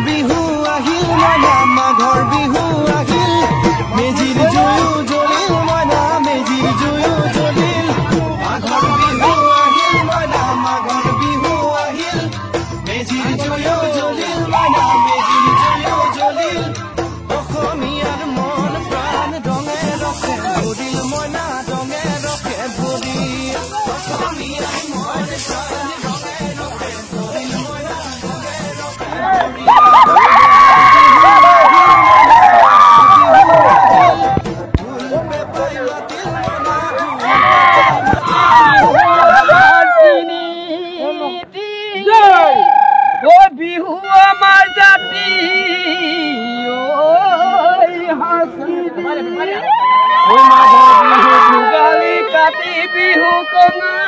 বিহু আহিল মইনা মাঘৰ বিহু আহিল মেজিৰ জুয়ো জ্বলিল মইনা মেজিৰ জুয়ো জ্বলিল মাঘৰ বিহু আহিল মইনা মাঘৰ বিহু আহিল মেজিৰ জুয়ো জ্বলিল মইনা মেজিৰ জুয়ো জ্বলিল অসমীয়াৰ মন প্ৰাণ ৰঙে ৰখে ভৰিল মইনা ৰঙে ৰখে ভৰিল অসমীয়াৰ মন প্ৰাণ ৰঙে ৰখে ভৰিল মইনা ৰঙে ৰখে বিহু আমাৰ জাতি ভোগালী কাতি বিহু কঙাগতে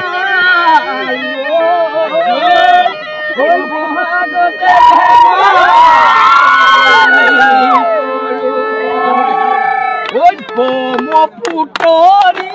ব্ৰহ্মপুত্ৰৰ